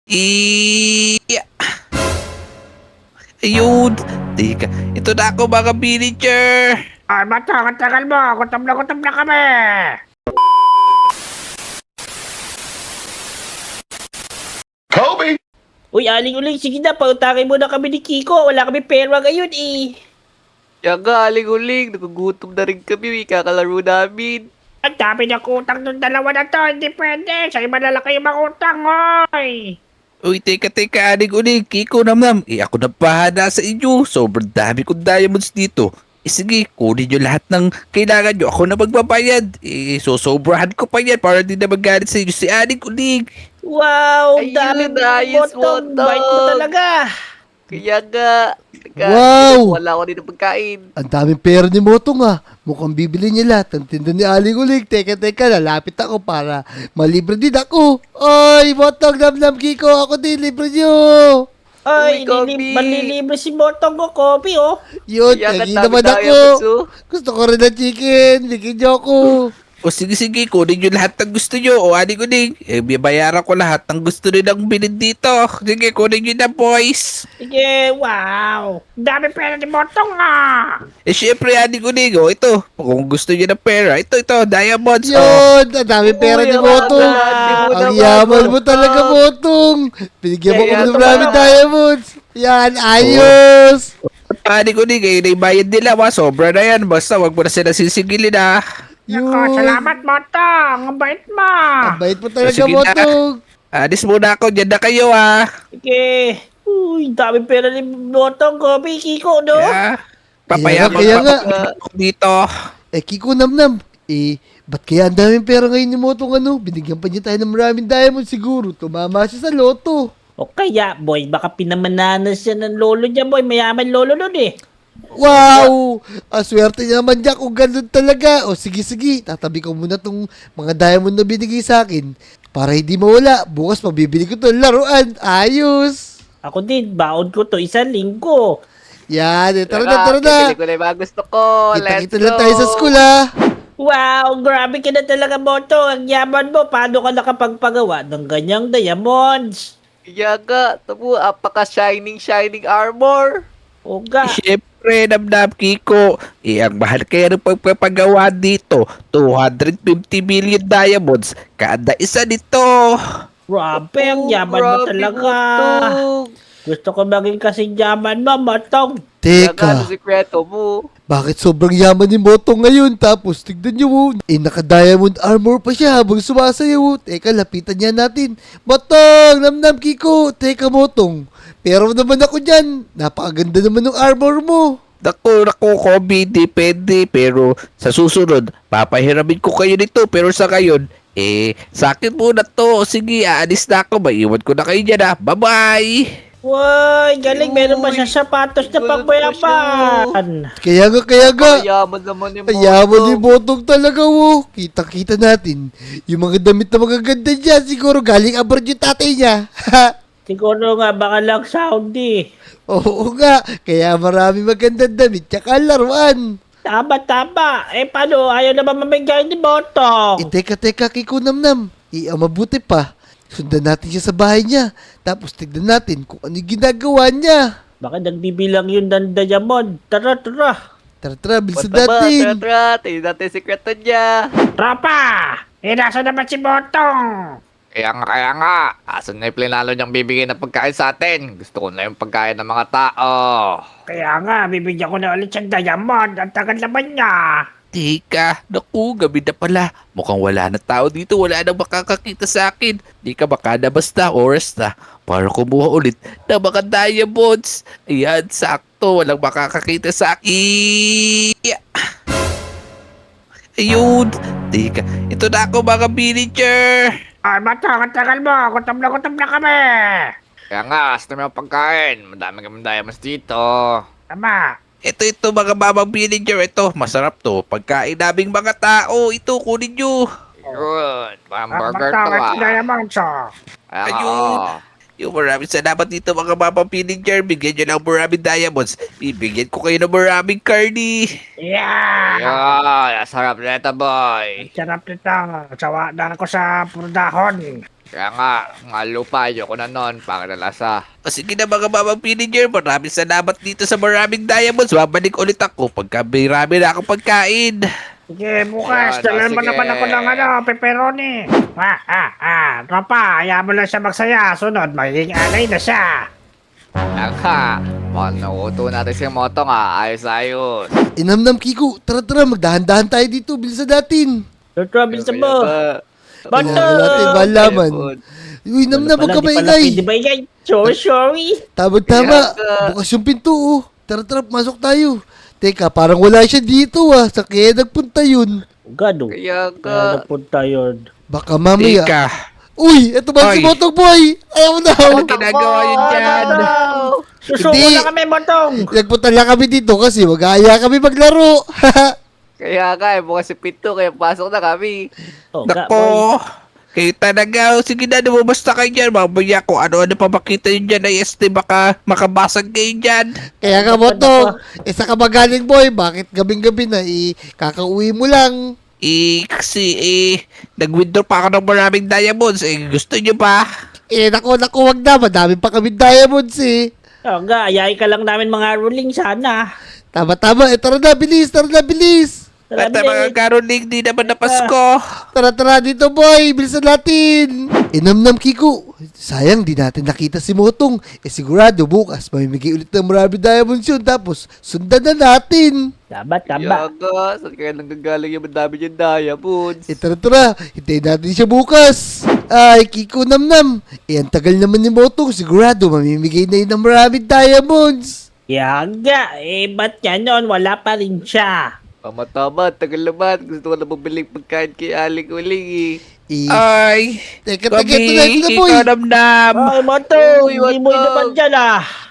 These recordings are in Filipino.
Iya! Ayun! Teka, ito na ako mga villager! Ay, Matong, ang tagal mo. Gutom na kami. Uy, aling-uling, sige na, pautangin muna kami ni Kiko. Wala kami pera ngayon eh. Kaya nga, aling-uling, nagugutom na rin kami, kakalaro namin. Ang dami ng utang ng dalawa na to. Hindi pwede. Sa iba na lang kayo mangutang, hoy. Uy, teka, anig-unig, Kiko namnam. Ako na bahala sa inyo. Sobrang dami kong diamonds dito. Sige, kunin nyo lahat ng kailangan nyo. Ako na magbabayad. Sosobrahan ko pa yan para di na magalit sa inyo si anig-unig. Wow, Ayun, dami ayos, botong. Botong. Bait mo talaga. Kaya nga, teka, Wow! wala ako din ng pagkain. Ang daming pera ni Motong ah. Mukhang bibili niya lahat ng tinda ni Aling Uling. Teka, lalapit ako para malibre din ako. Oy, Motong, Namnam, Kiko, ako din, libre niyo. Ay, Uy, Kobe. manlilibre si Botong ko, Kobe, oh. Yun, Kaya nga, lagi dami naman tayo, ako. Bunso. Gusto ko rin ng chicken. Bigyan niyo ako. O sige, kunin nyo lahat ng gusto nyo. O anig-unig, bibayaran ko lahat ng gusto nilang bilhin dito. Sige, kunin nyo na boys. Sige, wow. Dami pera ni Motong, ah. Syempre anig-unig, ito. Kung gusto nyo ng pera, ito, diamonds. Yun, ang daming pera Uy, ni ang Motong. dami mo Ang naman, yaman mo Motong. talaga, Motong. Binigyan mo Kaya kami ng ito maraming pala. diamonds. Yan, ayos. Anig-unig, na yung bayad nila, sobra na yan. Basta wag mo na sila sisigilin Nako, salamat, Motong. Ang bait mo. Ang bait mo talaga, Sige na. Motong. Alis muna ako, dyan na kayo Sige. Uy, dami pera ni Botong, Kobe, Kiko, no? Papayaman Kaya nga. ako dito. Kiko Namnam, ba't kaya ang daming pera ngayon ni Motong ano? Binigyan pa niya tayo ng maraming diamond siguro. Tumama siya sa loto. O kaya, boy, baka pinamananan siya ng lolo niya, boy. Mayaman lolo nun eh. Wow! Swerte niya naman niya kung ganun talaga. O sige, tatabi ko muna tong mga diamond na binigay sa akin. Para hindi mawala. Bukas mabibili ko to laruan. Ayos! Ako din, baon ko to isang linggo. Yan, tara na. Bibili ko na yung mga gusto ko. Let's Kita-kita go. lang tayo sa school ha. Wow, grabe ka na talaga, Boto. Ang yaman mo. Paano ka nakapagpagawa ng ganyang diamonds? Kaya nga, ito po, apaka-shining armor. O ga. Siyempre, namnam Kiko. Ang mahal kaya ng pagpapagawa dito. 250 million diamonds. Kada isa nito. Grabe, ang yaman mo Grabe, talaga. Motong. Gusto ko maging kasing yaman mo, Motong. Kaya nga, ano Teka, sikreto mo? bakit sobrang yaman ni Motong ngayon? Tapos tignan niyo, naka-diamond armor pa siya habang sumasayaw. Teka, lapitan niya natin. Motong, Namnam, Kiko. Teka, Motong. Pero naman ako dyan. Napakaganda naman ng armor mo. Naku, Kobe, depende. Pero sa susunod, papahiramin ko kayo nito. Pero sa ngayon, sa akin muna to. Sige, aalis na ako. Maiwan ko na kayo dyan Bye-bye! Uy, galing. Meron pa siya sapatos na Gulat pa pangmayaman. Kaya nga. Mayaman naman ni Ang yaman ni Motong. Motong talaga, Kita-kita natin. Yung mga damit na magaganda niya, siguro galing abroad yung tatay niya. Siguro nga, baka lang Saudi. Oo nga, kaya marami magandang damit, tsaka laruan. Tama. Paano? Ayaw naman mamigay ni Botong. Teka, Kiko Namnam. Mabuti pa. Sundan natin siya sa bahay niya. Tapos tignan natin kung ano yung ginagawa niya. Baka nagbibilang yun ng diamond. Tara. Tara, bilisan Basta ba, natin. tara, tingnan natin yung sikreto niya. Tropa. Nasa naman si Motong. Kaya nga. Asan na yung plinalo niyang bibigyan ng pagkain sa atin? Gusto ko na yung pagkain ng mga tao. Kaya nga, bibigyan ko na ulit siyang diamond. Ang tagal naman niya. Teka, naku, gabi na pala. Mukhang wala na tao dito. Wala nang makakakita sa akin. Di ka baka na basta oras na para kumuha ulit ng mga diamonds. Ayan, sakto. Walang makakakita sa akin. Ayun. Teka, ito na ako mga villager. Ay, Motong, ang tagal mo. Gutom na kami. Kaya nga, gusto mo yung pagkain. Madami kami diamonds dito. Tama. Ito mga mamang villager. Ito, masarap to. Pagkain naming mga tao. Ito, kunin nyo. Yun. Parang Ang burger Motong, to ang diamonds, oh. Kaya nga, Ayun. oh. Yung maraming salamat dito mga mamang villager. Bigyan nyo ng maraming diamonds. Bibigyan ko kayo ng maraming carne. Yeah. Ayun, sarap na ito, boy. Sarap nito. Sawa na ako sa puro dahon. Kaya nga lupa, ayoko na nun, pangit na lasa. O sige na mga mamang villager, maraming salamat dito sa maraming diamonds. Babalik ulit ako pagka may rami na akong pagkain. Sige, bukas, Ayan, dalan mo sige. naman ako ng pepperoni. Tropa, hayaan mo lang siya magsaya. Sunod, magiging alay na siya. Kaya nga, mukhang nauuto natin si Motong ayos-ayos. Namnam Kiko, tara magdahan-dahan tayo dito, bilisan natin. Trouble sa mo. Kailangan Boto! natin malaman. Uy, Namnam, huwag ka maingay. Di ba ingay? Sorry. Tama, Kaya bukas yung pinto oh. Tara, masok tayo. Teka, parang wala siya dito ah. Sa kaya nagpunta yun. Gano? Kaya Kaya napunta yun. Baka mamaya. Teka, Uy, eto ba si Ay. Motong Boy? Ayaw mo na. ano ginagawa yun dyan? Susuko Hindi. na kami, Botong! Nagpunta lang kami dito kasi mag-aaya kami maglaro. Kaya nga, bukas si Pinto, kaya pasok na kami. Oh, Nako, kayo talaga. Sige na, lumabas na kayo dyan. Mamaya kung ano-ano pa makita nyo dyan ay este, baka makabasag kayo dyan. Kaya nga Motong, isa ka magaling boy. Bakit gabing-gabi na kakauwi mo lang? Kasi nag-withdraw pa ako ng maraming diamonds. Gusto nyo ba? Naku, wag na. Madami pa kami diamonds eh. Oh, ayayin ka lang namin mga ruling sana. Tama. Tara na, bilis. At mga karoling, di naman na Pasko. Tara dito boy, bilisan natin. Namnam Kiko, sayang di natin nakita si Motong. Sigurado bukas mamimigay ulit ng marami diamonds yun. Tapos sundan na natin. Tama. Kaya nga, saan kaya nanggagaling yung madami yung diamonds? Tara, hintayin natin siya bukas. Ay, Kiko Namnam. Ang tagal naman ni Motong. Sigurado mamimigay na yun ng marami diamonds. Yaga, ba't yan nun? Wala pa rin siya. Tama, tagal naman. Gusto ko na bumiling pagkain kay Aling Uling Ay, Teka, Gabi, ito na boy. ikaw namnam. Ay, Botong! Uy, Hindi mo Botong. naman dyan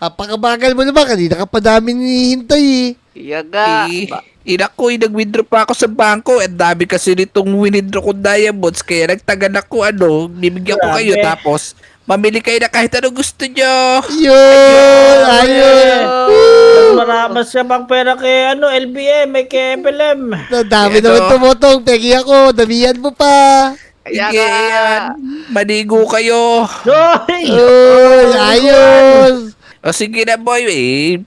Apakabagal mo naman. Kanina ka pa namin hinihintay eh. Kaya nga, Inako, nag-withdraw pa ako sa bangko. Ang dami kasi nitong withdraw kong diamonds. Kaya nagtagal ako, bibigyan ko kayo. Grabe. Tapos, mamili kayo na kahit ano gusto nyo. Ayun. Maramas ka bang pera kay LBM, may kay FLM. Dami Ito. naman tumutong. Teki ako. Damihan mo pa. kaya Sige, nga. yan. Manigo kayo. Hoy! Uy, ayos. O sige na boy,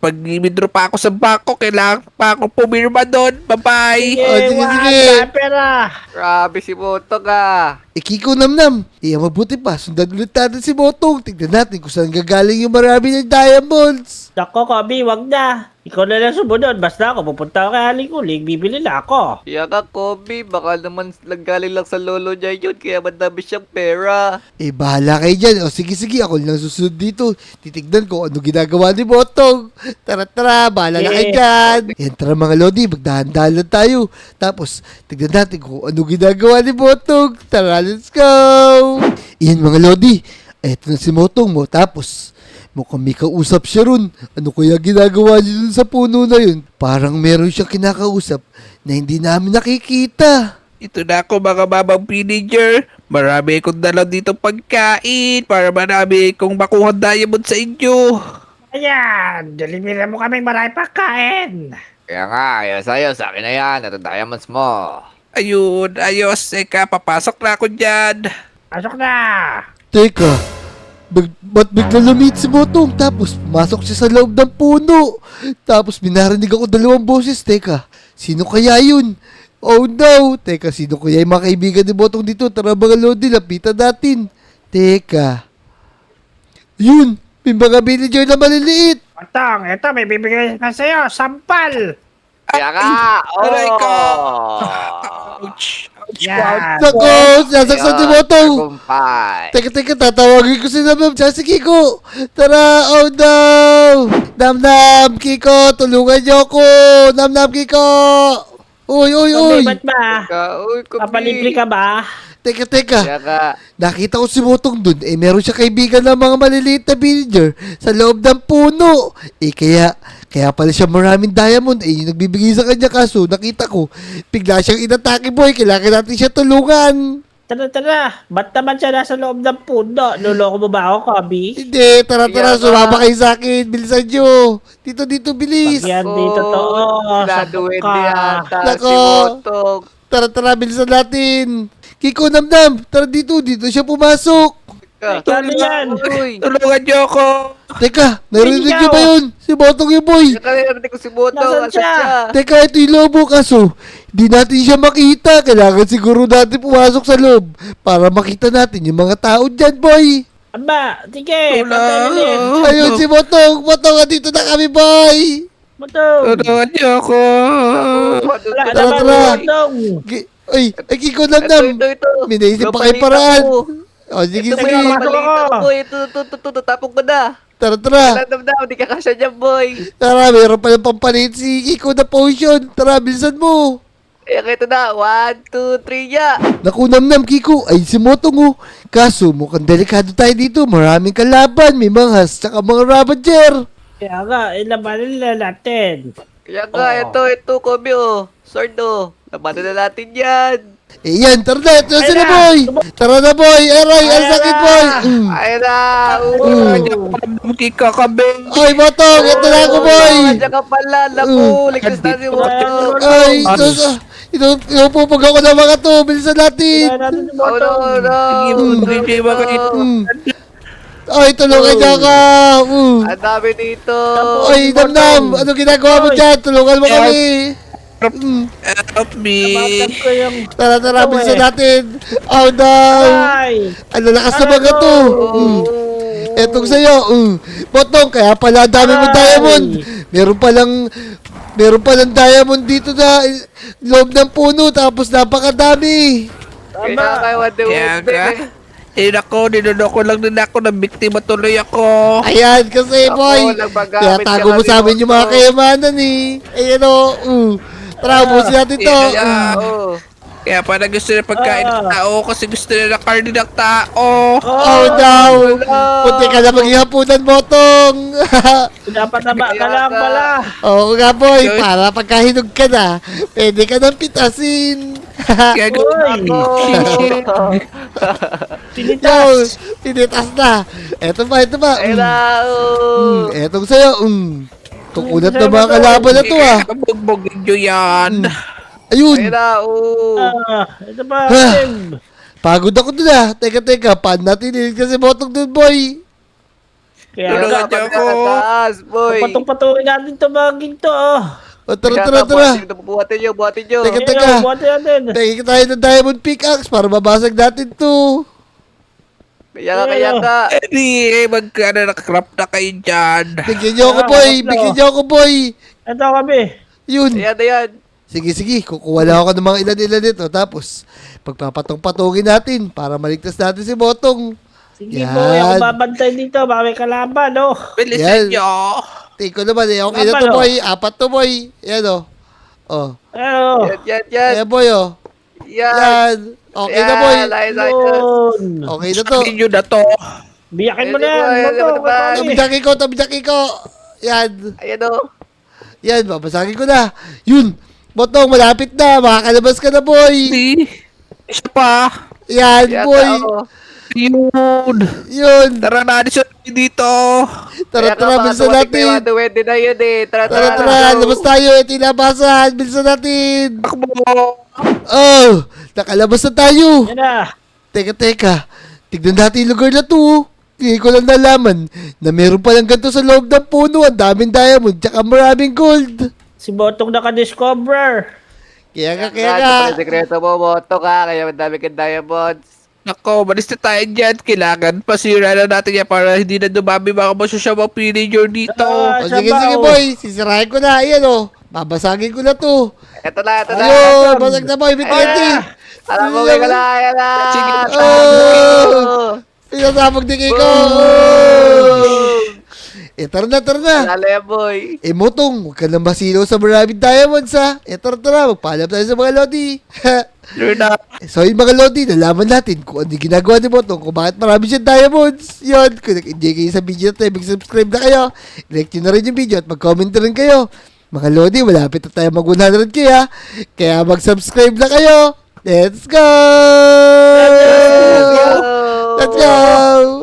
pag withdraw pa ako sa bangko, kailangan pa ako pumirma doon. Bye-bye. sige, sige. Wala pera. Grabe si Motong ah. Kiko Namnam. Mabuti pa. Sundan ulit natin si Motong. Tignan natin kung saan gagaling yung marami ng diamonds. Nako, Kobe, wag na. Ikaw na lang sumunod. Basta ako, pupunta ako kay Aling Uling, bibili na ako. Kaya nga, Kobe, baka naman nanggaling lang sa lolo niya yun, kaya madami siyang pera. Bahala kayo dyan. O sige, ako lang susunod dito. Titignan ko ano ginagawa ni Motong. Tara, bahala na kayo dyan. Yan, tara mga Lodi, magdahan-dahan lang tayo. Tapos, tignan natin kung ano ginagawa ni Motong. Tara, let's go! Yan mga Lodi, eto na si Motong mo. Tapos, mukhang may kausap siya ron. Ano kaya ginagawa niya dun sa puno na yun? Parang meron siyang kinakausap na hindi namin nakikita. Ito na ako mga mamang villager. Marami akong dala dito pagkain para marami akong makuha diamond sa inyo. Ayan, delivery mo kaming marami pagkain. Kaya nga, ayos, sa akin na yan, ito diamonds mo. Ayun, ayos. Eka, papasok na ako dyan. Pasok na. Teka, ba't bigla lumit si Motong? Tapos pumasok siya sa loob ng puno. Tapos binarinig ako 2 boses. Teka, sino kaya yun? Oh no! Teka, sino kaya yung mga kaibigan ni Motong dito? Tara mga Lodi, lapitan natin. Teka. Yun! May mga villager na maliliit. Otong, ito may bibigay na sa'yo. Sampal. Kaya nga, aray ko. oh. Ouch. Yan. Nako! Sasaksan ni Motong! Kumpay. Teka, tatawagin ko si Namnam tsaka si Kiko. Tara, oh no! Namnam, Kiko, tulungan niyo ako! Namnam, Kiko! Uy! Kobe, ba't ba? Uy, Kobe. Papalibre ka ba? Teka. Kaya nga, Nakita ko si Motong dun. Meron siya kaibigan ng mga maliliit na villager sa loob ng puno. Kaya pala siya maraming diamond. Yung nagbibigay sa kanya kaso, nakita ko, bigla siyang inatake boy. Kailangan natin siya tulungan. Tara. Ba't naman siya nasa loob ng puno? Luloko mo ba ako, Kobe? Hindi, tara, Kaya sumama nga. kayo sa akin. Bilisan nyo. Dito, bilis. Pag yan di totoo. Naduwende Sabok ka. yata si Nako. Motong. Tara, bilisan natin. Kiko, Namnam, tara dito siya pumasok. Ano yan? Uy! Tulungan niyo ako. Teka, narinig niyo ba yun? Si Botong yung boy. Narinig ko si Boto. Nasaan Asan siya? siya? Teka, ito yung lobo kaso. Di natin siya makita. Kailangan siguro natin pumasok sa loob para makita natin yung mga tao dyan, boy. Aba, sige. Wala. Patay ulit. Ayun si Botong. Botong, dito na kami, boy. Botong. Tulungan niyo ako. Wala Tara, naman, tara. Botong. Ay, Kiko, Namnam. Ito. May naisip pa Kapalita kayo paraan. ko. O, sige, Ito sige. yung Pasok balita ako. ko, boy. Ito, tapong ko na. Tara. Damdam, di ka kasya dyan, boy. Tara, meron palang pampalit si Kiko na potion. Tara, bilisan mo. Ayan, ito na. 1, 2, 3, ya. Naku, Namnam, Kiko. Ay, si Motong, oh. Kaso, mukhang delikado tayo dito. Maraming kalaban. May mga has, tsaka mga ravager. Kaya nga, ilabanin nila natin. Kaya nga, ito, Kobe, oh. Sword, oh. Labanan na natin yan. Eh, yan. Tara na. Ito na Ay sila, na. boy. Tara na, boy. Aray, ang Ay sakit, na. boy. Ayun na. Tulungan niyo ako. Kikakabing. Ay, Motong. Ito na ako, boy. Nandiyan ka pala. Naku, ligtas na si Boto. Ay, inupupag ako ng mga to. Bilisan natin. Kaya natin si Oh, no, Botong. no. Hindi ba kayo? Ay, tulungan niya ka. Ang dami dito. Ay, Namnam. Ano ginagawa mo dyan? Tulungan mo kami. Help me. Nabatag ko yung... Tara, bilisan natin. Oh, no. Ay! Ang lalakas na mga to. Etong sa'yo. Botong, kaya pala ang dami mo Ay. diamond. Meron palang diamond dito na loob ng puno. Tapos napakadami. Kaya kayo, Kaya ka? Eh nako, ninunoko lang din ako na biktima tuloy ako. Ayan, kasi boy. Kaya tago mo sa amin yung mga kayamanan eh. Ayan o. Tara, ubusin natin to. Oo. Kaya parang gusto nila pagkain ng tao kasi gusto nila karne ng tao. Oh no. Punti ka na maging hapunan, Botong. Dapat taba ka lang pala. Oo nga boy, para pagkahinog ka na, pwede ka nang pitasin. Kaya Uy! Yo, Tinitas. tinitas na. Eto pa. Ayun na. oo. Etong sa'yo. Kukunat na mga kalaban na to ah. bugbugin nyo yan. Ayun. Ayun na. oo. Ito pa, Ah. Tim. Pagod ako dun ah. Teka. Paano natin kasi Botong dun boy? Kaya Tulungan nga, niyo ako. Pagkakataas, boy. patong-patungin natin ito maging to, oh. O tara. Buhatin nyo. Teka. Ayun, buhatin natin. Tingin tayo ng diamond pickaxe para mabasag natin to. Kaya ka. Hindi, nakakrap na kayo dyan. Bigyan niyo ako boy. Ito kami. Yun. Ayan. Sige. Kukuha lang ako ng mga ilan dito. Tapos, pagpapatong-patungin natin para maligtas natin si Botong. Sige Yan. boy, ako babantay dito. Baka may kalaban, oh. Bilisan Yan. nyo. Take ko naman eh. Okay na to Tama, boy. 4 to boy. Yan o. Oh. Ano? Yan. Ayan boy oh. Yan. Okay na boy. Yun. Okay na to. Sabihin nyo na to. Biyakin mo Ayun, na yan. ayun, Boto, ayun, boto, Tabidaki ko. Yan. Ayan o. Yan. Babasagin ko na. Yun. Botong, malapit na. Makakalabas ka na boy. Hindi. Isa pa. Yan boy. Yun. Tara na, dito. Tara, bilisan natin. Pwede na yun eh. Tara, labas tayo. Ito yung labasan. Bilisan natin. Takbo. Oh, nakalabas na tayo. Yan na. Teka. Tignan natin yung lugar na to. Hindi ko lang nalaman na meron palang ganito sa loob ng puno. Ang daming diamond, tsaka maraming gold. Si Botong naka-discover. Kaya ka. Sekreto mo, Boto ka. Kaya madami kang diamonds. Nako, malis na tayo dyan. Kailangan pasira na natin yan para hindi na dumami mga masyasya pillager dito. Ah, O sige boy, sisirahin ko na. Ayan o, babasagin ko na to. Ito na. Ayun, basag na boy, bitbiti. Alam mo, may kala. Ayan na. Sige. Oh, pinasabog din ko. Tara na. Alala yan, boy. Motong, huwag ka nang masilaw sa maraming diamonds ha. Tara, magpaalam tayo sa mga lodi. Luna. So yun mga lodi, nalaman natin kung ano yung ginagawa ni Botong, kung bakit marami siyang diamonds. Yun, kung nag-enjoy kayo sa video na tayo, mag-subscribe na kayo. Like nyo na rin yung video at mag-comment na rin kayo. Mga lodi, malapit na tayo mag 100k ha. Kaya mag-subscribe na kayo. Let's go! Let's go! Let's go!